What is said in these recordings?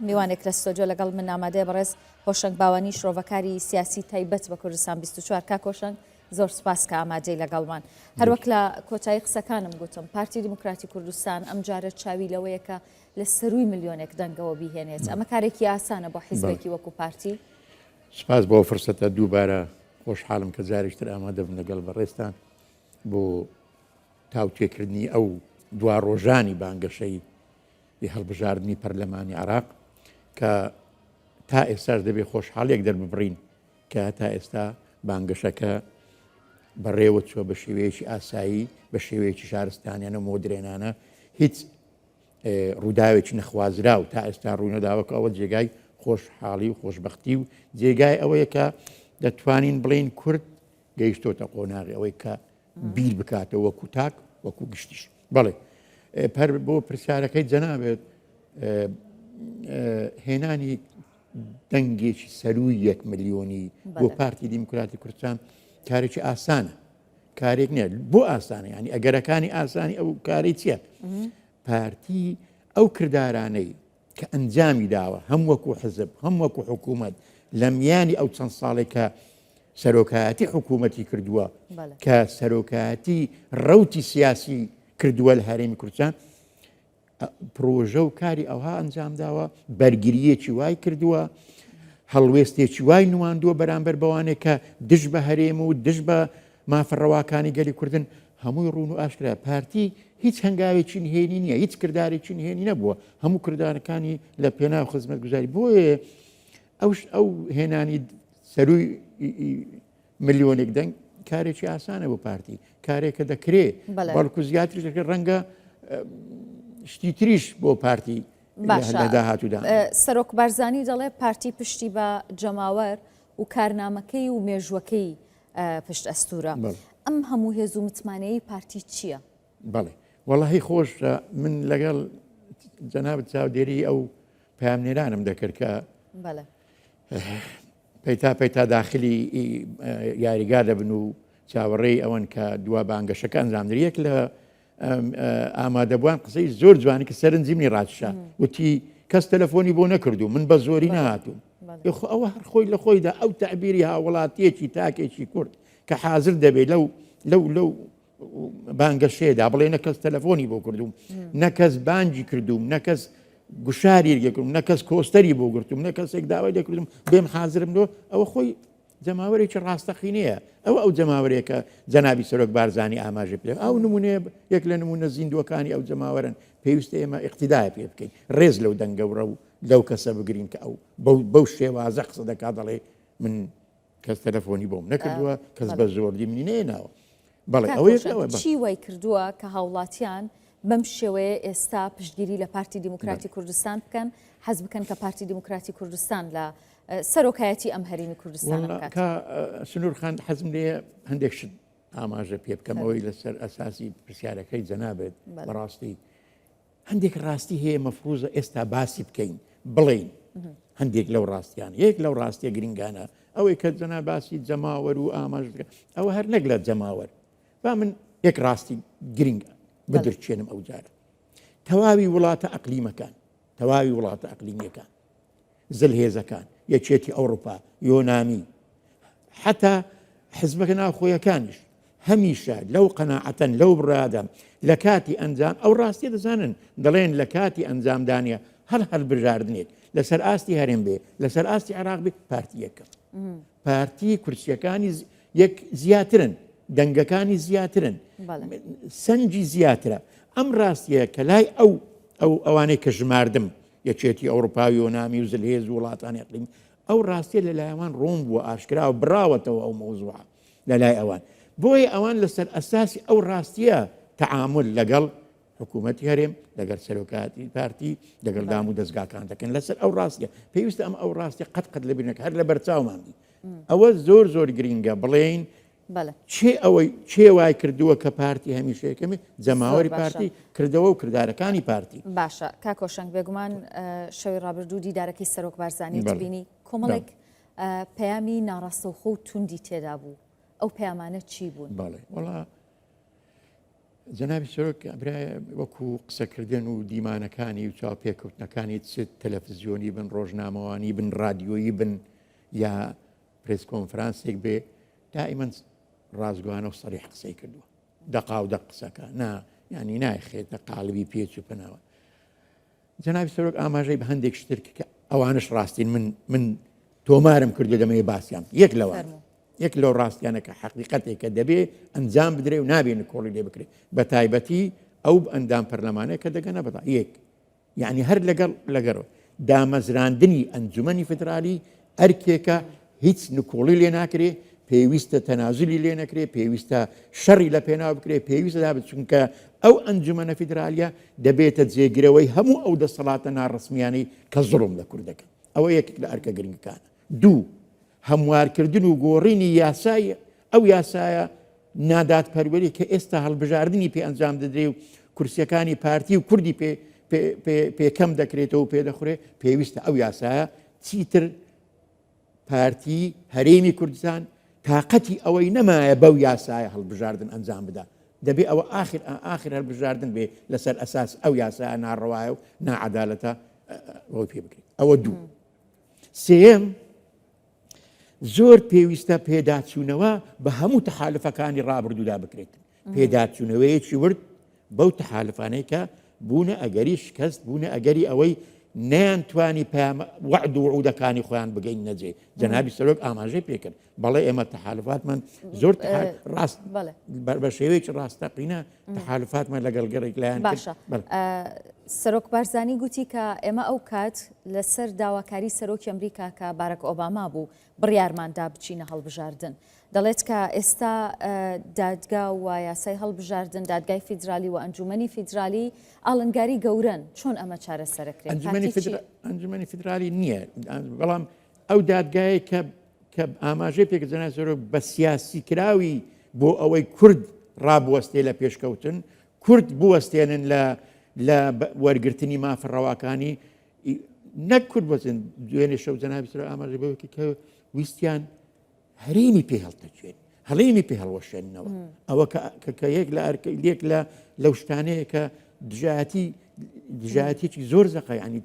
میوانێک لە ستۆدیۆ لەگەڵ من ئامادەیە بەڕێز هۆشنگ باوانی شرۆڤەکاری سیاسی تایبەت بە کوردستان 24 کا کۆشنگ زۆر سپاس کە ئامادەی لەگەڵمان هەروەک لە کۆتایی قسەکانم گوتم پارتی دیموکراتی کوردستان ئەم جارە چاوی لەوەیەکە لە سەروی ملیۆنێک دەنگەوە بیهێنێت ئەمە کارێکی ئاسانە بۆ حیزبێکی وەکو پارتی سپاس بۆ فرسەتە دووبارە خۆشحاڵم کە جارێکتر ئامادە بن لەگەڵ بەڕێستان بۆ تاوتێکردنی ئەو دوا ڕۆژانی بانگەشەی هەڵبژاردننی پەرلەمانی عراق کە تا ئێستاش دەبێت خۆشحاڵێک دەرببڕین کە تا ئێستا بانگەشەکە بەڕێوە چوە بە شێوەیەکی ئاسایی بە شێوەیەکی شارستانیانە مۆدرێنانە هیچ ڕووداوێکی نەخوازرا و تا ئێستا ڕوونەداوەکە ئەوە جێگای خۆشحاڵی و خۆشببختی و جێگای ئەوەیە کە دەتوانین بڵین کورد گەیشتۆتە قۆناغی ئەوەی کە بیر بکاتەوە وەکو تاک وەکو گشتیش بەڵێ بۆ پرسیارەکەی جەنابێت هێنانی دەنگێکی سەروی 1 ملیۆنی بۆ پارتی دیموکراتی کوردستان کارێکی ئاسانە کارێک نییە بۆ ئاسانە ینی ئەگەرەکانی ئاسانی ئەو کاری چییە پارتی ئەو کردارانەی کە ئەنجامی داوە هەم وەکو حزب هەم وەکو حکوومەت لە میانی ئەو چەند ساڵێکە سەرۆکایەتی حکوومەتی کردووە کە سەرۆکایەتی ڕەوتی سیاسی کردووە لە هەرێمی کوردستان پرۆژە و کاری ئەوها ئەنجام داوە بەرگریەکی وای کردووە هەڵوێستێکی وای نواندووە بەرامبەر بەوانێک کە دش بە هەرێم و دش بە مافەڕەواکانی گەلی کوردن هەمووی ڕوون و ئاشکرا پارتی هیچ هەنگاوێکی نهێنی نییە هیچ کردارێکی نهێنی نەبووە هەموو کردارەکانی لە پێناو خزمەت گوزاری بۆیە ئەو هێنانی سەروی ملیۆنێک دەنگ کارێکی ئاسانە بۆ پارتی کارێکە دەکرێت بەڵکو زیاتریش ڕەنگە شتی تریش بۆ پارتی لە داهاتوودا سەرۆک بارزانی دەڵێ پارتی پشتی بە جەماوەر و کارنامەکەی و مێژوەکەی پشت ئەستورە ئەم هەموو هێز و متمانەیەی پارتی چییە؟ بەڵێ وەڵی خۆش من لەگەڵ جەنابەت چاودێری ئەو پامنێرانم دەکرد کە پەیتا داخلی یاریگا دەبن و چاوەڕێی ئەوەن کە دوا بانگەشەکە ئەنجامدرەیەک لە ئامادەبووان قسەی زۆر جوانی کە سەرنجیمنی ڕاتشا وتی کەس تەلەفۆنی بۆ نەکردو من بە زۆری نهاتوم ئەوە هەر خۆی لە خۆیدا ئەو تعبیری هاوڵاتیەکی تاکێکی کورد کە حازر دەبێت لەو بانگەشێدا بڵێ نەکەس تەلەفۆنی بۆ کردوم نەکەس بانجی کردوم نەکەس گوشاری لێکردم نەکەس کۆستەری بۆ گرتوم نەکەسێک داوای لێکردم بێم حازرم دۆ ئەوە خۆی جەماوەرێکی ڕاستەقینەیە ئەو جەماوەرێکە جەنابی سەرۆک بارزانی ئاماژە پێ ئەو نمونەیە یەک لە نمونە زیندوەکانی ئەو جەماوەرن پێویستە ئێمە اقتیدای پێ بکەین ڕێز لەو دەنگەورە و لەو کەسە بگرین کە ئەو بەو شێوازە قسە دەکات دەڵێ من کەس تەلەفۆنی بۆم نەکردووە کەس بە زۆردی منی نێناوە بەڵێ ئەوەیە چی وای کردووە کە هاوڵاتیان بەم شێوەیە ئێستا پشتگیری لە پارتی دیموکراتی کوردستان بکەن حەز بکەن کە پارتی دیموکراتی کوردستان لە سەرۆکایەتی ئەم هەرێمی کوردستان بکات سنوورخان حەزم لێ هەندێک شت ئاماژە پێ بکەم ئەوەی لەسەر ئەساسی پرسیارەکەی جەنابێت بەڕاستی هەندێک ڕاستی هەیە مەفروزە ئێستا باسی بکەین بڵین هەندێک لەو ڕاستیان یەک لەو ڕاستیە گرنگانە ئەوەی کە جەنا باسی جەماوەر و ئاماژ ئەوە هەر نەک لە جەماوەر با من یەک ڕاستی گرنگە بدرچێنم ئەو جارە تەواوی وڵاتە ئەقلیمەکان تەواوی وڵاتە ئەقلیمیەکان زلهێزەکان یەکێتی ئەوروپا یۆنامی حتا حزبەکە ناوخۆیەکانیش هەمیشە لەو قەناعەتەن لەو بڕادەم لە کاتی ئەنجام ئەو ڕاستی دەزانن دەڵێن لە کاتی ئەنجامدانە هەر بژاردنێک لەسەر ئاستی هەرێم بێ لەسەر ئاستی عراق بێ پارتی یەکە پارتی کورسیەکانی یەک زیاترن دەنگەکانی زیاترن سەنجی زیاترە ئەم ڕاستیە کە لای ئەوانەی کە ژماردم یەکێتی ئەوروپاوی و نامی و زلهێز و وڵاتانی ئەقلیم ئەو ڕاستیە لە لایەوان ڕۆم بووە ئاشکرا و براوەتەوە ئەو مەوزوعە لە لای ئەوان بۆیە ئەوان لەسەر ئەساسی ئەو ڕاستیە تەعامل لەگەڵ حکوومەتی هەرێم لەگەڵ سەرۆکاتی پارتی لەگەڵ دام و دەستگاکان دەکەن لەسەر ئەو ڕاستیە پێویستە ئەم ئەو ڕاستی قەت لە بینەکە هەر لە بەرچاوماندی ئەوە زۆر گرینگە بڵێین چێ وای کردووە کە پارتی هەمیشەیەکەمی جەماوەری پارتی کردەوە و کردارەکانی پارتی باشە کاکۆشنگ بێگومان شەوی ڕابردوو دیدارەکەی سەرۆک بارزانی بینی کۆمەڵێک پەیامی ناڕاستەوخۆ و توندی تێدا بوو ئەو پەیامانە چی بوون؟ بەڵێ وەڵا جەنابی سەرۆک برای وەکو قسەکردن و دیمانەکانی و چاوپێکەوتنەکانی چ تەلەڤیزیۆنی بن، ڕۆژنامەوانی بن، رادیۆیی بن یا پرێس کۆنفرانسێک بێ، دائیمەن ڕازگوانە و سەریح قسەی کردووە، دەقا و دەق قسەکە ینی نایخێتە قاڵبی پێچ و پەناوە. جەنابی سەرۆک ئاماژەی بە هەندێک شتر کە ئەوانش ڕاستین من تۆمارم کردو دەمەوێ باسییان یەک لەو ڕاستیانە کە حەقیقەتێکە دەبێ ئەنجام بدرێ و نابێن کۆڵی لێ بکرێت بە تایبەتی ئەو ئەندام پەرلەمانەیە کە دەگەنە بەدا یەک یعنی هەر لەگەڕ دامەزراندنی ئەنجومەنی فدرالی ئەرکێکە هیچ نکۆڵی لێ ناکرێ، پێویستە تەنازلی لێ نەکرێ، پێویستە شەڕی لە پێناو بکرێ، پێویستە دابێت چونکە ئەو ئەنجومەنە فیدرالیە دەبێتە جێگرەوەی هەموو ئەو دەسەڵاتە ناڕسمیانی کە زوڵم لە کوردەکە. ئەوە یەکێک لە ئەرکە گرنگەکانە. دوو، هەموارکردن و گۆڕینی یاسای ئەو یاسایە نادادپەروەری کە ئێستا هەڵبژاردننی پێ ئەنجام دەدرێ و کورسیەکانی پارتی و کوردی پێکەم دەکرێتەوە و پێدەخورێ، پێویستە ئەو یاسایە چیتر پارتی هەرێمی کوردستان تااقەتی ئەوەی نەمایە بەو یاسایە هەڵبژاردن ئەنجام بدا. دەبێ ئەوە ئاخر هەڵبژاردن بێ لەسەر ئەساس ئەو یاسایە ناڕەوایە و نائەدالەتە ئەوەی پێ بکرێت. ئەوە دوو. سێم، زۆر پێویستە پێداچوونەوە بە هەموو تەحالفەکانی ڕابردوودا بکرێت. پێداچوونەوەیەکی ورد بەو تەحالفانەی کە بوونە ئەگەری شکست، بوونە ئەگەری ئەوەی نەیانتوانی وعد و وعودەکانی خۆیان بگەین نەجێ. جەنابی سەرۆک ئاماژەی پێکرد، بەڵێ ئێمە تەحالفاتمان زۆر ڕاست بە شێوەیەکی ڕاستەقینە تەحالفاتمان لەگەڵ گەڕێک لایەن باشە. سەرۆک بارزانی گوتی کە ئێمە ئەو کات لەسەر داواکاری سەرۆکی ئەمریکا کە باراک ئۆباما بوو بڕیارماندا بچینە هەڵبژاردن. دەڵێت کە ئێستا دادگا و یاسای هەڵبژاردن، دادگای فیدرالی و ئەنجومەنی فیدرالی ئاڵنگاری گەورن. چۆن ئەمە چارەسەرەکرێت؟ ئەنجومەنی فیدرالی نییە، بەڵام ئەو دادگایە کە ئاماژەی پێکردنە زۆر بە سیاسی کراوی بۆ ئەوەی کورد ڕابوەستێ لە پێشکەوتن، کورد بوەستێنن لە وەرگرتنی مافڕەواکانی نەک کورد بەچن. دوێنێ شەو جەنابی سەرۆک ئاماژەی بەوەکی کە ویستیان هەرێمی پێ هەڵتەچێت، هەڵێمی پێ هەڵوەشێننەوە. ئەوە کە یەک لەو شتانەیە کە دژایەتێکی زۆر زەقە، ینی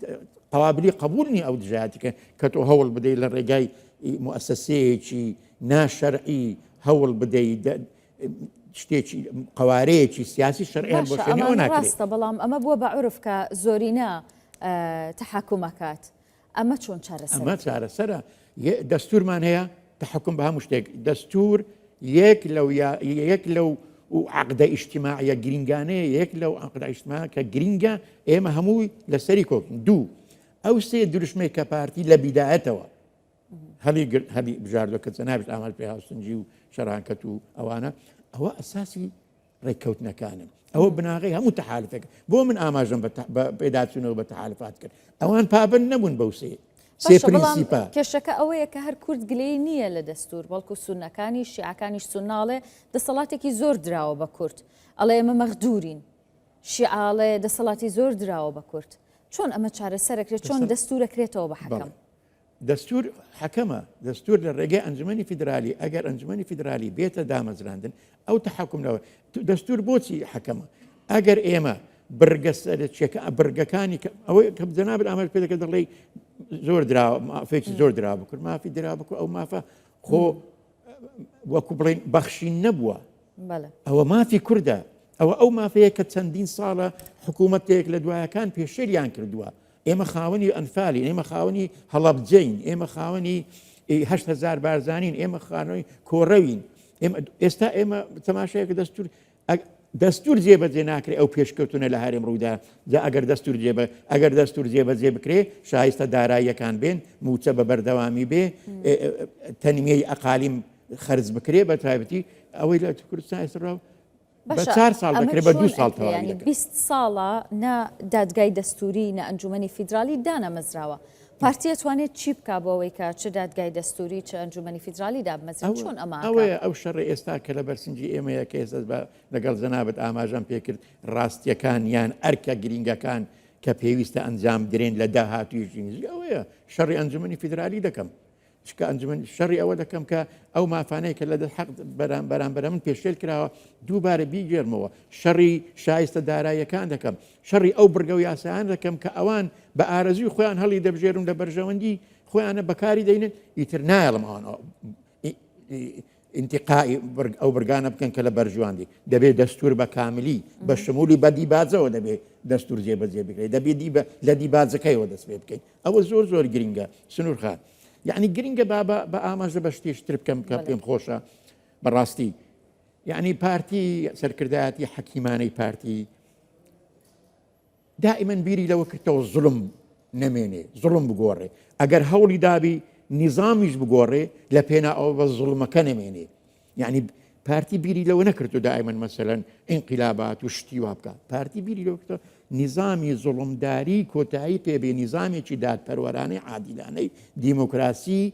قەوابلی قبولنی ئەو دژایەتێکە کە تۆ هەوڵ بدەیت لە ڕێگای مؤسسەیەکی ناشەرعی هەوڵ بدەیت شتێکی قوارەیەکی سیاسی شەرعیان بۆ شوێنەوە ناکرێت. ڕاستە، بەڵام ئەمە بووە بە عورف کە زۆرینە تەحاکومەکات. ئەمە چۆن چارەسەر؟ ئەمە چارەسەرە. دەستورمان هەیە تحكم بها مشتاق دستور يك لو عقد اجتماعية جرينجانية يك لو عقد اجتماعية كجرينجا إما هموي لسريكو دو أو سيد درشمي كبارتي لبدايته هذه بجاردو كتنابش أعمال فيها سنجيو شراكتو أوانا هو أساسي ريكوتنا كان هو بناغي هم متحالفك بو من آماجن بإداتنا وبتحالفات كان أوان بابن نبون بوسي کێشەکە ئەوەیە کە هەر کورد گلەی نییە لە دەستور، بەڵکو سونەکانی شیعەکانیش سوناڵێ دەسەڵاتێکی زۆر دراوە بە کورد. ئەڵێ ئێمە مەغدورین، شیعاڵێ دەسەڵاتی زۆر دراوە بە کورد. چۆن ئەمە چارەسەرەکرێت؟ چۆن دەستورەکرێتەوە بە حەکەم؟ دەستور حەکەمە، دەستور لە ڕێگەی ئەنجومەنی فیدرالی ئەگەر ئەنجومەنی فیدرالی بێتە دامەزراندن ئەو تەحەکومەوە دەستور بۆچی حەکەمە؟ ئەگەر ئێمە برگەکانی ئەوەی کە جەنابەت ئاماژ پێ دەکەن دەڵێ زۆر دراوە مافێکی زۆر درا بکرد مافی درا بکە ئەو مافە خۆ وەکو بڵێن بەخشین نەبووە، ئەوە مافی کووردە، ئەو مافەیە کە چەندین ساڵە حکوومەتێک لە دوایەکان پێشێریان کردووە. ئێمە خاوەنی ئەنفالین، ئێمە خاوەنی هەڵەبجەین، ئێمە خاوەنی 8,000 بارزانین، ئێمە خانەوەی کۆڕەوین. ئێستا ئێمە تەماشایەکە دەستور جێبەجێ ناکرێ ئەو پێشکەوتونە لە هەرێم ڕوودا ئەگەر دەستور جێبەجێ بکرێ شایستە داراییەکان بێن، موچە بە بەردەوامی بێ، تەنمیەی ئەقالیم خەرج بکرێ بە تایبەتی ئەوەی لە کوردستان ئێستا بە 4 ساڵ دەکرێت بە 2 ساڵ تەواوی دەکرێت. 20 ساڵە نە دادگای دەستوری نە ئەنجومەنی فیدرالی دانەمەزراوە. پارتیە توانێت چی بکا بۆەوەی کە چ دادگای دەستوری چ ئەنجومەنی فیدرالی دابمەزرێت؟ چۆن ئەوەیە ئەو شەڕی ئێستا کە لە بەرسنجی ئێمەیە کە ئێستا لەگەڵ جەنابەت ئاماژەم پێکرد ڕاستیەکان یان ئەرکە گرینگەکان کە پێویستە ئەنجام درێن لە داهاتوویژی نزیک ئەوەیە شەڕی ئەنجومەنی فیدرالی دەکەم. شکە ئەنجومەن شەڕی ئەوە دەکەم کە ئەو مافانەیە کە لە حەق بەرامبەر من پێشێل کراوە دووبارە بیگێرمەوە شەڕی شایستە داراییەکان دەکەم شەڕی ئەو بڕگە و یاسایان دەکەم کە ئەوان بە ئارەزوی خۆیان هەڵی دەبژێرن لە بەرژەوەندی خۆیانە بەکاری دەینن ئیتر نایڵم ئەوان انتقائی ئەو بڕگانە بکەن کە لە بەرژواندی دەبێت دەستور بە کاملی بە شمولی بە دیباجەوە دەبێت دەستور جێبەجێ بکرێت دەبێت لە دیباجەکەیەوە دەست پێ بکەیت ئەوە زۆر زۆر گرنگە سنوور خان یعنی گرنگە بە ئاماژە بە شتێشتر بکەم کە پێم خۆشە بەڕاستی یعنی پارتی سەرکردایەتی حەکیمانەی پارتی دائما بیری لەوە کردەوە زوڵم نەمێنێ زوڵم بگۆڕێ ئەگەر هەوڵی دابی نظامیش بگۆڕێ لە پێنا ئەوە بە زوڵمەکە نەمێنێ یعنی پارتی بیری لەوە نەکرد و دائما مەسەلەن ئینقلابات و شتی وا بکات پارتی بیری لەوە کردەوە نظامی زوڵمداری کۆتایی پێبێ نظامێکی دادپەروەرانەی عادیلانەی دیموکراسی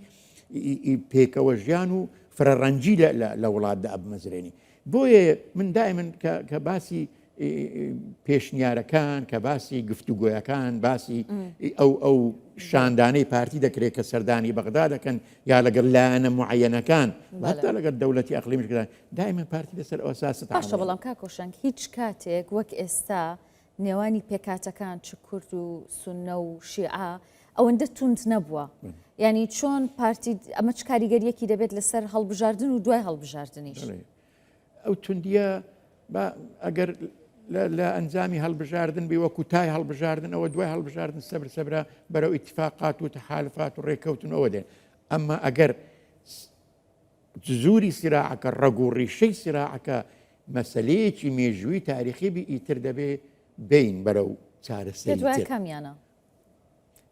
پێکەوە ژیان و فرەڕەنجی لە وڵاتدا ئەبمەزرێنی بۆیە من دائما کە باسی پێشنیارەکان کە باسی گفتوگۆیەکان باسی ئەو شاندانەی پارتی دەکرێت کە سەردانی بەغدا دەکەن یا لەگەڵ لایەنە معەنەکان هەتا لەگەڵ دەوڵەتی ئەقلیمیشکردان دائما پارتی لەسەر ئەساس باشە بەڵام کاکۆشنگ هیچ کاتێک وەک ئێستا نێوانی پێکاتەکان چ کورد و سونە و شیعە ئەوەندە توند نەبووە ینی چۆن پارتی ئەمە چ کاریگەریەکی دەبێت لەسەر هەڵبژاردن و دوای هەڵبژاردنیش ئەو توندیە ئەگەر لە ئەنجامی هەڵبژاردن بێ وەکو تای هەڵبژاردن ئەوە دوای هەڵبژاردن سەبرە بەرەو ئیتفاقات و تەحالفات و ڕێکەوتنەوە دێن ئەمما ئەگەر جزوری سراعەکە ڕەگ و ڕیشەی سراعەکە مەسەلەیەکی مێژووی تاریخی بی ئیتر دەبێ بین بەرەو چارەسەری کامیانە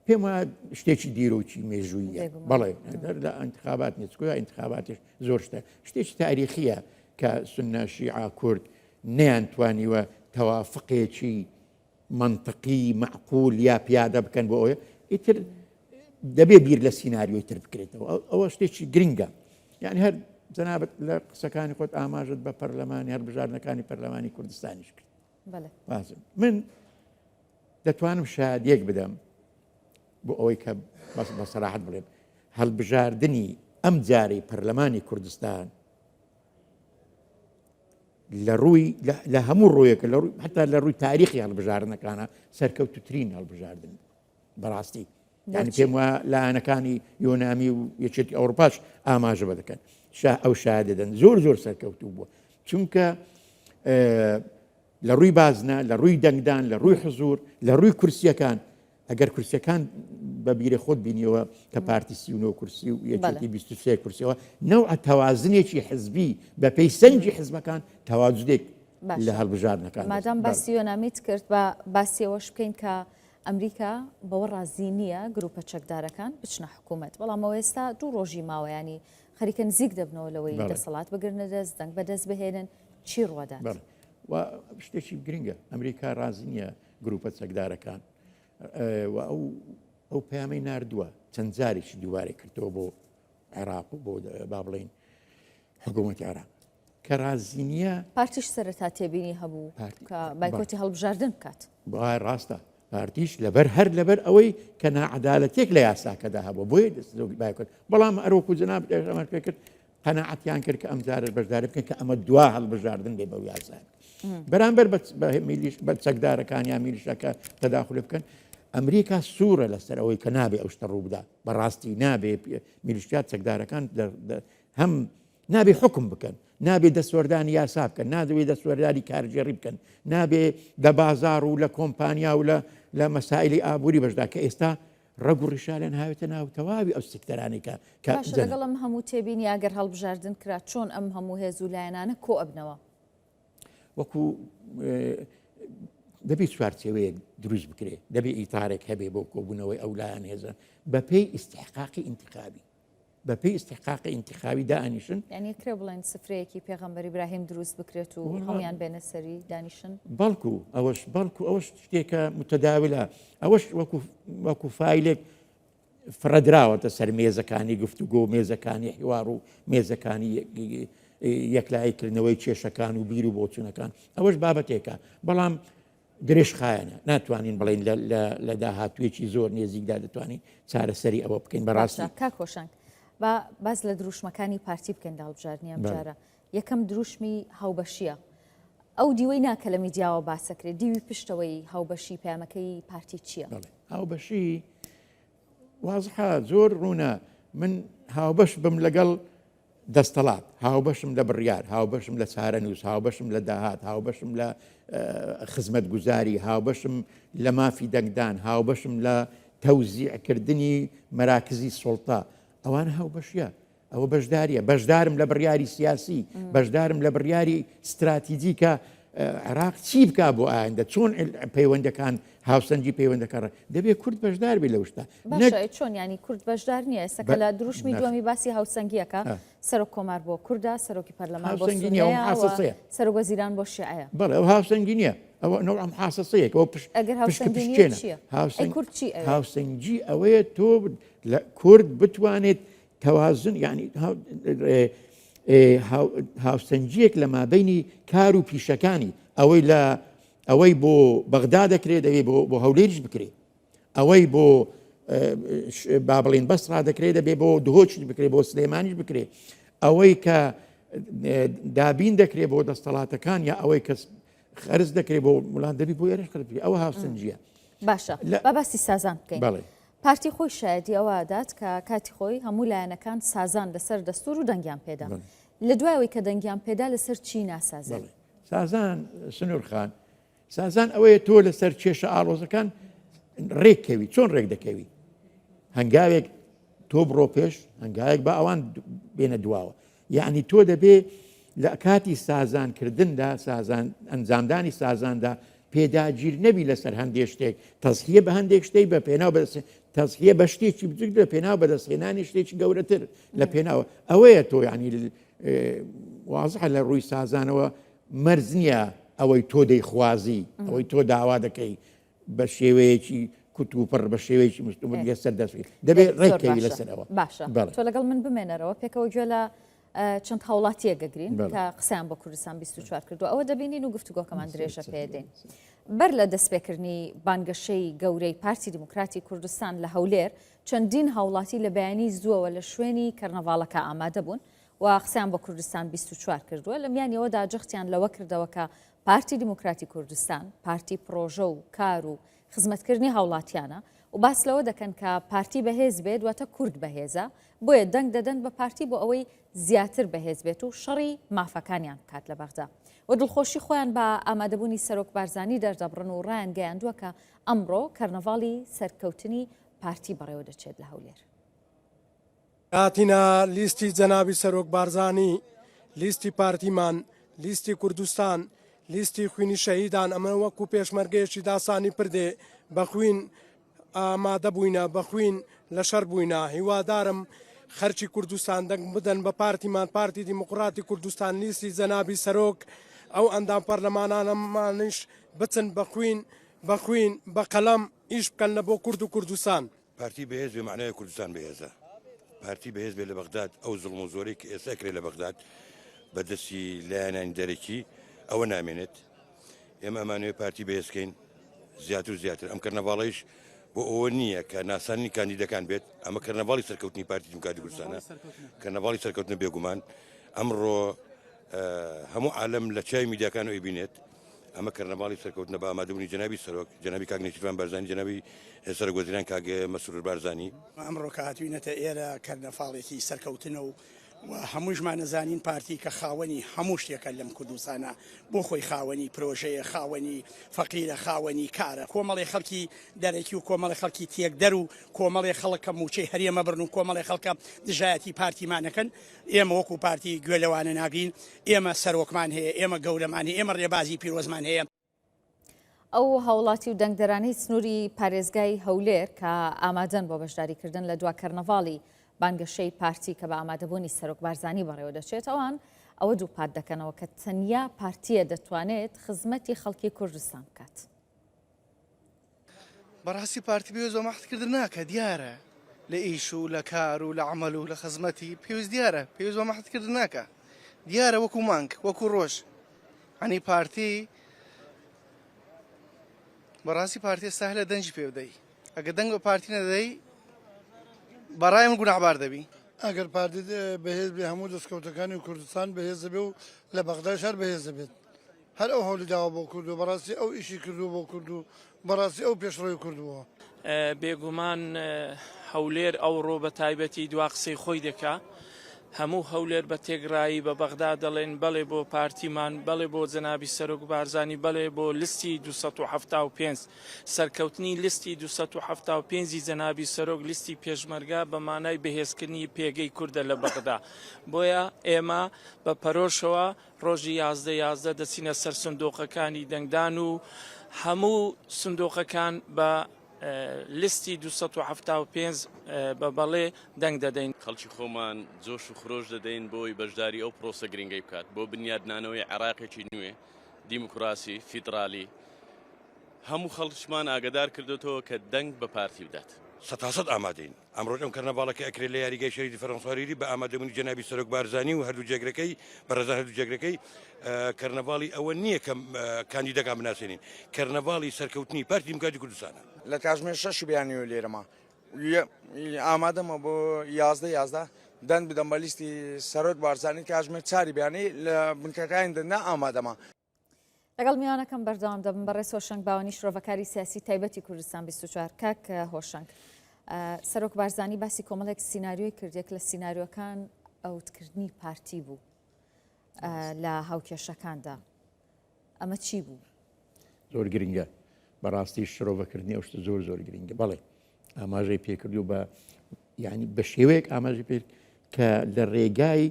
پێم وایە شتێکی دیرۆکی مێژوویە بەڵێ لە ئەنتخابات نچکوە ئەنتخاباتش زۆر شتێکی تاریخیە کە سونە شیعە کورد نەیانتوانیوە تەوافقێکی منطقی معقول یا پیادە بکەن بۆ ئەوە ئیتر دەبێ بیر لە سیناریۆی تر بکرێتەوە ئەوە شتێکی گرنگە یعنی هەر جەنابەت لە قسەکانی خۆت ئاماژت بە پەرلەمانی هەڵبژاردنەکانی پەرلەمانی کوردستانیش کرد بازم من دەتوانم شایەتێک بدەم بۆ ئەوەی کە بە سەراحەت بڵێم هەڵبژاردننی ئەم جارەی پەرلەمانی کوردستان لە ڕووی لە هەموو ڕۆیەکە لە ڕووی حتا لە ڕووی تاریخی هەڵبژاردنەکانە سەرکەوتوترین هەڵبژاردن بەڕاستی یعنی پێم وایە لایەنەکانی یۆنامی و یەکێتی ئەوروپاش ئاماژە بە دەکەن ئەو شایەت دەدەن زۆر زۆر سەرکەوتوو بووە چونکە لە ڕووی بازنە لە ڕووی دەنگدان لە ڕووی حزور لە ڕووی کورسیەکان ئەگەر کورسیەکان بە بیرە خۆت بینیەوە کە پارتی 39 کورسی و یەکێتی 23 کورسیەوە نەوع تەوازنێکی حزبی بە پێی سەنجی حزبەکان تەواجودێک لە هەڵبژاردنەکان مادام باسی یۆنامیت کرد بە باسیەوەش بکەین کە ئەمریکا بەوە ڕازی نییە گروپە چەکدارەکان بچنە حکوومەت بەڵام ئەوە ئێستا دوو ڕۆژی ماوەیانی خەریکە نزیک دەبنەوە لەوەی دەسەڵات بگرنە دەست دەنگ بەدەست بهێنن چی ڕوادات و شتێکی گرنگە ئەمریکا ڕازی نییە گروپە چەکدارەکان و ئەو پەیامەی ناردووە چەند جارێکی دووبارێ کردەوە بۆ عێراق و بۆ با بڵێن حکوومەتی عێراق کە ڕازی نییە پارتیش سەرەتا تێبینی هەبوو کە بایکۆتی هەڵبژاردن بکات وای ڕاستە پارتیش لەبەر هەر لەبەر ئەوەی کە ناعەدالەتێک لە یاساکەدا هەبوو بۆیە بایکۆت بەڵام ئەرۆکو جەناب ئەمە پێ کرد قەناعەتیان کرد کە ئەم جارە بەشداری بکەن کە ئەمە دوا هەڵبژاردن بێ بەو یاسا بەرامبەر بە چەکدارەکان یا میلیشەکە تەداخل بکەن ئەمریکا سوورە لەسەر ئەوەی کە نابێ ئەو شتە ڕوو بدا بەڕاستی نابێ میلیشیات چەکدارەکان هەم نابێ حکم بکەن نابێ دەسوەردانی یاسا بکەن نادەوێ دەسوەرداری کارژێڕی بکەن نابێ لە بازار و لە کۆمپانیا و لە مەسائلی ئابووری بەشدا کە ئێستا ڕەگ و ڕیشالیان هاوێتە ناو تەواوی ئەو سکتەرانی کە لەگەڵ ئەم هەموو تێبینی ئەگەر هەڵبژاردن کرا چۆن ئەم هەموو هێز و لایەنانە کۆ ئەبنەوە وەکو دەبێت چوارچێوەیەک دروست بکرێت دەبێت ئیتارێک هەبێ بۆ کۆبوونەوەی ئەو لایەن هێزە بەپێی ئیستحقاقی ئینتخابی بەپێی ئیستحقاقی ئینتخابی دانیشن یعنی کرێ بڵێن سفرەیەکی پێغەمبەر ئیبراهیم دروست بکرێت و هەمویان بێنە سەری دانیشن بەڵکو ئەوەش شتێکە متەداولە ئەوەش وەکو فایلێک فرەدراوەتە سەر مێزەکانی گفتوگۆ مێزەکانی حیوار و مێزەکانی یەکلایکردنەوەی کێشەکان و بیر و بۆچوونەکان ئەوەش بابەتێکە بەڵام درێژخایەنە ناتوانین بڵین لە داهاتوێکی زۆر نێزیکدا دەتوانین چارەسەری ئەوە بکەین بەڕاستی کاکۆشنگ باز لە دروشمەکانی پارتی بکەین داڵبژارنی ئەم جارە یەکەم دروشمی هاوبەشیە ئەو دیوەی ناکە لە میدیاوە باسەکرێت دیوی پشتەوەی هاوبەشی پەیامەکەی پارتی چییە؟ هاوبەشی وازحە زۆر ڕوونە من هاوبەش بم لەگەڵ دەستەڵات هاوبەشم لە بڕیار هاوبەشم لە چارەنووس هاوبەشم لە داهات هاوبەشم لە خزمەت گوزاری هاوبەشم لە مافی دەنگدان هاوبەشم لە تەوزیعکردنی مەراکزی سوڵتا ئەوان هاوبەشیە ئەوە بەشداریە بەشدارم لە بڕیاری سیاسی بەشدارم لە بڕیاری استراتیجیکە عراق چی بکە بۆ ئایندە چۆن پەیوەندەکان هاوسەنگی پەیوەندەکە دەبێت کورد بەشدار بێ لە شتا چۆن ینی کورد بەشدار نییە ئێستا لە دروشمی دومی باسی هاوسەنگیەکە سەرۆک کۆمار بۆ کووردا سەرۆکی پەرلەمان بۆ سونیە سەرۆک وەزیران بۆ شیعەیە بەڵێ ئەو هاوسەنگی نییە ئەوە نەوعم حاسەسەیەک ئەوە ئەگەر هاوسەنگی چییە؟ کورد چی هاوسەنگی ئەوەیە تۆ لە کورد بتوانێت توازن ینی هاوسەنجیەک لە مابینی کار و پیشەکانی ئەوەی بۆ بەغدا دەکرێت دەوێت بۆ هەولێریش بکرێت ئەوەی بۆ با بڵێن بەسڕا دەکرێت دەبێت بۆ دهۆچ بکرێت بۆ سلێمانیش بکرێت ئەوەی کە دابین دەکرێت بۆ دەستەڵاتەکان یا ئەوەی کەس خەرز دەکرێت بۆ وڵات دەبی بۆ ێرش کردی ئەوە هاوسەنجیە باشە باسی سازان بکەین پارتی خۆی شایەتی ئەوەدات کە کاتی خۆی هەموو لایەنەکان سازان لەسەر دەستور و دەنگیان پێدا لە دوایەوەی کە دەنگیان پێدا لەسەر چی ناسازێت سازان سنوورخان سازان ئەوەیە تۆ لەسەر کێشە ئاڵۆزەکان ڕێککەوی چۆن ڕێک دەکەوی هەنگاوێک تۆ بڕۆ پێش هەنگاوێک بە ئەوان بێنە دواوە یعنی تۆ دەبێ لە کاتی سازانکردندا سازان ئەنجامدانی سازاندا پێداگیر نەبی لەسەر هەندێک شتێک تەزهیە بە هەندێک شتێک بە پێناو تەزهیە بە شتێکی بچووک لە پێناو بەدەستهێنانی شتێکی گەورەتر لە پێناوە ئەوەیە تۆ ینی وازحە لە ڕووی سازانەوە مەرج نییە ئەوەی تۆ دەیخوازی ئەوەی تۆ داوا دەکەی بە شێوەیەکی کوتوپڕ بە شێوەیەکی مستمر لەسەر دەستوی دەبێت ڕێککەوی لەسەرەوە باشە تۆ لەگەڵ من بمێنەرەوە پێکەوە گوێ لە چەند هاوڵاتیە گەگرین کە قسەیان بۆ کوردستان 24 کردو ئەوە دەبینین و گفتوگۆکەمان درێژە پێدەین بەر لە دەستپێکردنی بانگەشەی گەورەی پارتی دیموکراتی کوردستان لە هەولێر چەندین هاوڵاتی لە بەیانی زووەوە لە شوێنی کەرنەڤاڵەکە ئامادە بوون و قسەیان بۆ کوردستان 24 کردووە لە میانیەوەدا جەختیان لەوە کردەوە کە پارتی دیموکراتی کوردستان پارتی پرۆژە و کار و خزمەتکردنی هاوڵاتیانە و باس لەوە دەکەن کە پارتی بەهێز بێت واتە کورد بەهێزە بۆیە دەنگ دەدەن بە پارتی بۆ ئەوەی زیاتر بەهێز بێت و شەڕی مافەکانیان کات لە بەغدا و دڵخۆشی خۆیان بە ئامادەبوونی سەرۆک بارزانی دەردەبڕن و ڕایان گەیاندووە کە ئەمڕۆ کەرنەڤاڵی سەرکەوتنی پارتی بەڕێوە دەچێت لە هەولێر هاتینا لیستی جەنابی سەرۆک بارزانی لیستی پارتیمان لیستی کوردستان لیستی خوێنی شەهیدان ئەمە وەکو پێشمەرگەیەکی داسانی پردێ بەخوین ئامادە بووینە بەخوین لە شەر بووینە هیوادارم خەرچی کوردستان دەنگ بدەن بە پارتیمان پارتی دیموکراتی کوردستان لیستی جەنابی سەرۆک ئەو ئەندام پەرلەمانانەمانش بچن بەخوین بە قەلەم ئیش بکەن لە بۆ کورد و کوردستان پارتی بەهێز بێ معنای کوردستان بەهێزە پارتی بەهێز بێ لە بەغداد ئەو زوڵم و زۆرەی کە ئێستا کرێ لە بەغداد بەدەستی لایەنانی دەرەکی ئەوە نامێنێت ئێمە ئەمانوێ پارتی بەهێزکەین زیاتر و زیاتر ئەم کەرنەڤاڵیش بۆ ئەوە نییە کە ناسانی کاندیدەکان بێت ئەمە کەرنەڤاڵی سەرکەوتنی پارتی دیموکراتی کوردستانە کەرنەڤاڵی سەرکەوتنە بێگومان ئەمڕۆ هەموو عالەم لە چای میدیاکانەوەی بینێت ئەمە کەرنەڤاڵی سەرکەوتنە بە ئامادەبوونی جەنابی سەرۆک جەنابی کاک نێچیروان بارزانی جەنابی سەرۆک وەزیران کاک مەسرور بارزانی ئەمڕۆ کە هاتووینەتە ئێرە کەرنەفاڵێکی سەرکەوتنە و هەمووشمان نەزانین پارتی کە خاوەنی هەموو شتێکە لەم کوردستانە بۆ خۆی خاوەنی پرۆژەیە خاوەنی فەقیرە خاوەنی کارە کۆمەڵی خەڵکی دەرەکی و کۆمەڵی خەڵکی تێکدەر و کۆمەڵی خەڵکە موچەی هەرێمە برن و کۆمەڵی خەڵکە دژایەتی پارتیمانەکەن ئێمە وەکو پارتی گوێ لەوانە ناگرین ئێمە سەرۆکمان هەیە ئێمە گەورەمان هەیە ئێمە ڕێبازی پیرۆزمان هەیە ئەو هاوڵاتی و دەنگدەرانەی سنووری پارێزگای هەولێر کە ئامادەن بۆ بەشداریکردن لە دوا کەرنەڤاڵی بانگەشەی پارتی کە بە ئامادەبوونی سەرۆک بارزانی بەڕێوە دەچێت ئەوان ئەوە دوو پات دەکەنەوە کە تەنیا پارتیە دەتوانێت خزمەتی خەڵکی کوردستان بکات. بەڕاستی پارتی پێویست بە مەحتکردن ناکە دیارە لە ئیش و لە کار و لە عمل و لە خزمەتی پێویست دیارە پێویست بە مەحتکردن ناکە دیارە وەکو مانگ وەکو ڕۆژ هەنی پارتی بەڕاستی پارتی ئێستا لە دەنجی پێ بدەی ئەگە دەنگ بە پارتی نەدەی بەڕای من گوناحبار دەبی ئەگەر پارتی بەهێز بێ هەموو دەستکەوتەکانی کوردستان بەهێز بێ و لە بەغدای شار بەهێز بێت هەر ئەو هەولی داوە بۆ کورد و بەڕاستی ئەو ئیشی کردو بۆ کورد و بەڕاستی ئەو پێشڕۆی کردووە بێگومان هەولێر ئەوڕۆ بە تایبەتی دوا قسەی خۆی دەکا هەموو هەولێر بە تێگرایی بە بەغدا دەڵێن بەڵێ بۆ پارتیمان بەڵێ بۆ جەنابی سەرۆک بارزانی بەڵێ بۆ لیستی 275 سەرکەوتنی لیستی 275 جەنابی سەرۆک لیستی پێشمەرگا بە مانای بەهێزکردنی پێگەی کووردە لە بەغدا بۆیە ئێمە بە پەرۆشەوە ڕۆژی 11 دەچینە سەر سندۆقەکانی دەنگدان و هەموو سندۆقەکان بە لیستی 275 بە بەڵێ دەنگ دەدەین خەڵکی خۆمان جۆش و خرۆش دەدەین بۆی بەشداری ئەو پرۆسە گرنگەی بکات بۆ بنیادنانەوەی عێراقێکی نوێ دیموکراسی فیدرالی هەموو خەڵکیمان ئاگادار کردوێتەوە کە دەنگ بە پارتی بدات. 100% ئامادەین ئەمڕۆ ئەم کەرنەباڵەکە ئەکرێت لە یاریگای شەریعەتی فەرەنساوی بە ئامادەبوونی جەنابی سەرۆک بارزانی و هەردوو جێگرەکەی بەڕێزان هەردوو جێگرەکەی کەرنەباڵی ئەوە نییە کە کاندیدەکان بناسێنین کەرنەباڵی سەرکەوتنی پارتی دیموکراتی کوردستانە لە کاتژمێر 6 بیانیوە لێرەما ئامادەمە بۆ 11 دەنگ بدەم بە لیستی سەرۆک بارزانی کاتژمێر 4 بیانی لە بنکەکانی دەنگدا ئامادەمە. لەگەڵ میوانەکەم بەردەوام دەبم بەڕێز هۆشنگ باوانی شرۆڤەکاری سیاسی تایبەتی کوردستان 24 کاک هۆشنگ سەرۆک بارزانی باسی کۆمەڵێک سیناریۆی کردێک لە سیناریۆکان ئەوتکردنی پارتی بوو لە هاوکێشەکاندا ئەمە چی بوو؟ زۆر گرنگە بەڕاستی شرۆڤەکردنی ئەو شتە زۆر گرنگە بەڵێ ئاماژەی پێکردو بە یعنی بە شێوەیەک ئاماژی پێ کە لە ڕێگای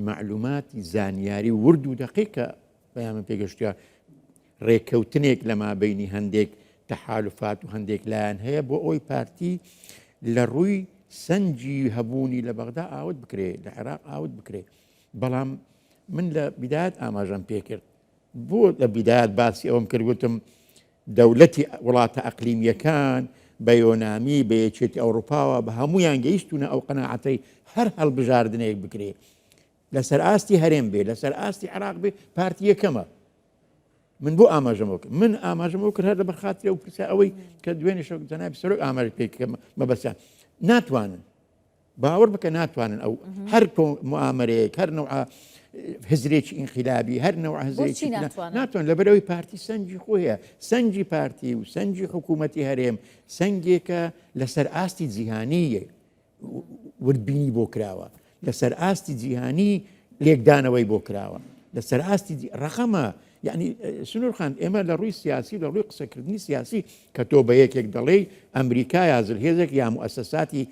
معلوماتی زانیاری ورد و دەقیقە بەیان پێگەشتیا ڕێککەوتنێک لە مابینی هەندێک تەحالوفات و هەندێک لایەن هەیە بۆ ئەوی پارتی لە ڕووی سەنجی هەبوونی لە بەغدا ئاوت بکرێ لە عێراق ئاوت بکرێ بەڵام من لە بیدایەت ئاماژەم پێکرد بۆ لە بیدایەت باسی ئەوم کردوتم دەوڵەتی وڵاتە ئەقلیمیەکان بە یۆنامی بە یەکێتی ئەوروپاوە بە هەمویان گەیشتونە ئەو قەناعەتەی هەر هەڵبژاردنەیەک بکرێ لەسەر ئاستی هەرێم بێ لەسەر ئاستی عێراق بێ پارتی یەکەمە من بۆ ئاماژەمەوە کرد من ئاماژەمەوە کرد هەر لە بەرخاترە و پرسا ئەوەی کە دوێنێ شەو جەنابی سەرۆک ئاماژ پێکەکەم مەبەستیان ناتوانن باوەڕ بکە ناتوانن ئەو هەر موامەرەیەک هەر نوع هزرێکی ئینقلابی هەر نوع هزرێکی ناتوان لەبەرەوەی پارتی سەنجی خۆیە سەنجی پارتی و سەنجی حکوومەتی هەرێم سەنگێکە لەسەر ئاستی جیهانیە وردبینی بۆ کراوە لەسەر ئاستی جیهانی لێکدانەوەی بۆ کراوە لەسەر ئاستی ڕەقەمە یعنی سنوورخان ئێمە لە ڕووی سیاسی لە ڕووی قسەکردنی سیاسی کە تۆ بە یەکێک دەڵێ ئەمریکا یا زلهێزێک یا موسساتی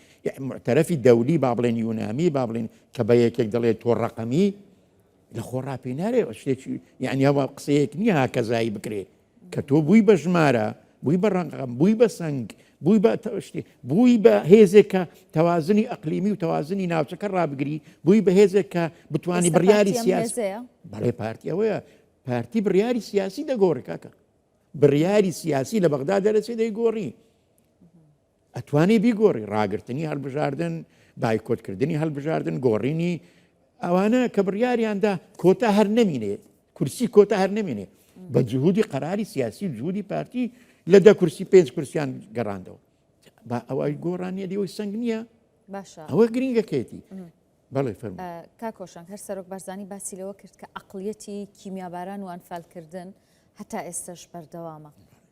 معتەرەفی دەولی با بڵێن یونامی با بڵێن کە بە یەکێک دەڵێت تۆ ڕەقەمی لە خۆڕاپی نارێ شتێکی یعنی ئەوە قسەیەک نییە هاکەزایی بکرێ کە تۆ بووی بە ژمارە بووی بە ڕەنقەم بووی بە سنگ بووی بە شتێ بووی بە هێزێک کە تەوازنی ئەقلیمی و تەوازنی ناوچەکە ڕابگری بووی بە هێزێک کە بتوانی بڕیاری سیاسی بەڵێ پارتی ئەوەیە پارتی بڕیاری سیاسی دەگۆڕی کاکە بڕیاری سیاسی لە بەغدا دەرەچێ دەیگۆڕی ئەتوانێ بیگۆڕی ڕاگررتنی هەڵبژاردن بایکۆتکردنی هەڵبژاردن گۆڕینی ئەوانە کە بڕیاریاندا کۆتا هەر نەمینێت کورسی کۆتا هەر نەمینێ بە جهودی قەراری سیاسی جهودی پارتی لە 10 کورسی 5 کورسیان گەڕاندەوە با ئەوەی گۆڕانیە دیەوەی سنگ نییە ئەوە گرنگەکەیتی بەڵێ فەرموو کاکۆشنگ هەر سەرۆک بارزانی باسی لەوە کرد کە عەقڵیەتی کیمیاباران و ئەنفالکردن هەتا ئێستاش بەردەوامە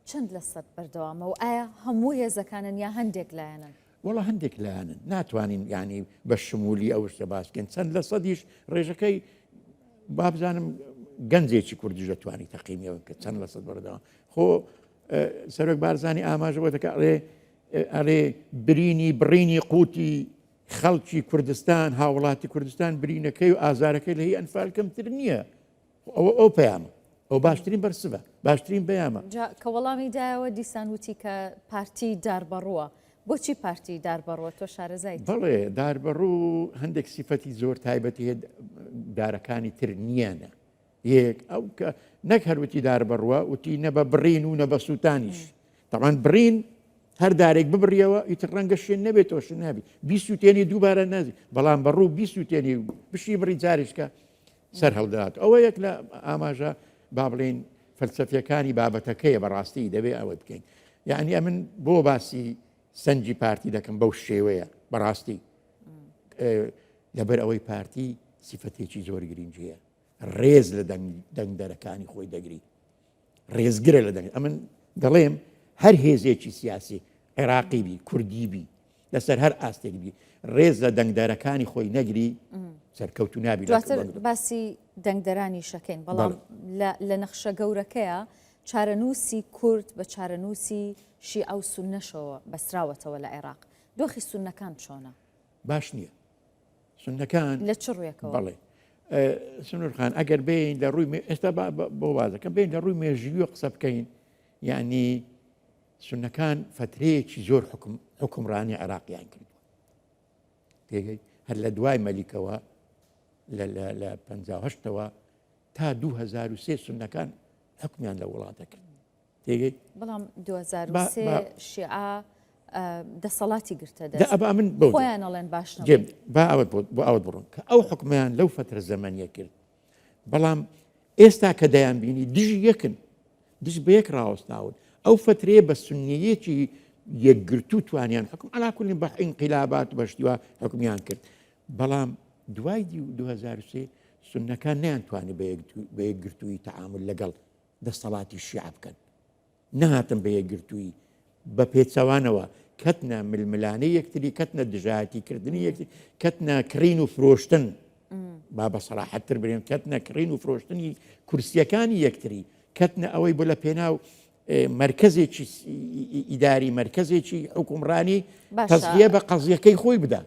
چەند لە سەد بەردەوامە و ئایا هەموو هێزەکانن یا هەندێک لایەنن وڵە هەندێک لایەنن ناتوانین یعنی بە شمولی ئەو شتە باسکەن چەند لە سەدیش ڕێژەکەی بابزانم گەنجێکی کوردیش دەتوانی تەقیمیەوە کە چەند لە سەد بەردەوام خۆ سەرۆک بارزانی ئاماژەوە دەکە ئەڵێ بڕینی قوتی خەڵکی کوردستان هاوڵاتی کوردستان برینەکەی و ئازارەکەی لە هی ئەنفال کەمتر نییە ئەو پەیامە ئەو باشترین بەرسبە باشترین بەیامە کە وەڵامی دایەوە دیسان وتی کە پارتی داربەڕووە بۆچی پارتی داربەڕوە تۆ شارەزای بەڵێ داربەڕوو هەندێک سیفەتی زۆر تایبەتی هەیە دارەکانی تر نییانە یەک ئەو کە نەک هەروتی داربەڕوە وتی نە بە بڕین و نە بە سووتانیش تەمان بڕین هەر دارێک ببڕیەوە ئیتر ڕەنگە شوێن نەبێت تۆش نابی بیست سووتێنی دووبارە نازی بەڵام بەڕوو بیست سووتێنی بشی بڕی جاریشکە سەر هەڵدات ئەوە یەک لە ئاماژە با بڵێن فەلسەفیەکانی بابەتەکەیە بەڕاستی دەبێت ئەوە بکەین یعنی ئەمن بۆ باسی سەنجی پارتی دەکەم بەو شێوەیە بەڕاستی لەبەر ئەوەی پارتی سیفەتێکی زۆر گرنگجەیە ڕێز لە دەنگ دەرەکانی خۆی دەگری ڕێزگرە لە دەنگ ئەمن دەڵێم هەر هێزێکی سیاسی عێراقی بی کوردی بی لەسەر هەر ئاستێک بی ڕێز لە دەنگدارەکانی خۆی نەگری سەرکەوتو نابی. دواتر باسی دەنگدەرانی شەکەین بەڵام لە نەخشە گەورەکەیە چارەنووسی کورد بە چارەنووسی شیعە و سوننەشەوە بەسراوەتەوە لە عێراق دۆخی سوننەکان چۆنە؟ باش نییە سوننەکان لە چ ڕوویەکەوە؟ بەڵێ سنوورخان ئەگەر بین لە ڕووی ئێستا بۆ وازەکەم بین لە ڕووی مێژووی قسە بکەین یعنی سوننەکان فترەیەکی زۆر حکومڕانی عێراقیان کردووە تێگەی هەر لە دوای مەلیکەوە لە 58ەوە تا 2003 سوننەکان حکمیان لە وڵاتە کرد تێگەی بەڵام 2003 شیعە دەسەڵاتی گرتە ئەبا من خۆیان ئەڵێن باش با ئەوت بڕۆن کە ئەو حکمیان لەو فترە زەمانیە کرد بەڵام ئێستا کە دەیان بینی دژی یەکن دژ بە یەک ڕاوەستاون ئەو فترەیە بە سنیەکی یەکگرتو توانیان حکم علاکولین بە ئینقلابات بەشتیوە حکمیان کرد بەڵام دوای 2003 سنەکان نەیانتوانی بە یەکگرتووی تەعامل لەگەڵ دەسەڵاتی شیعە بکەن نەهاتن بە یەکگرتووی بە پێچەوانەوە کەتنە ململانەی یەکتری کەتنە دژایەتیکردنی یەکتری کەتنە کڕین و فرۆشتن با بە سەراحەتتر برێن کەتنە کڕین و فرۆشتنی کورسیەکانی یەکتری کەتنە ئەوەی بۆ لە پێناو مرکزێکی ئیداری مرکزێکی حکومڕانی تەزیە بە قەزیەکەی خۆی بدە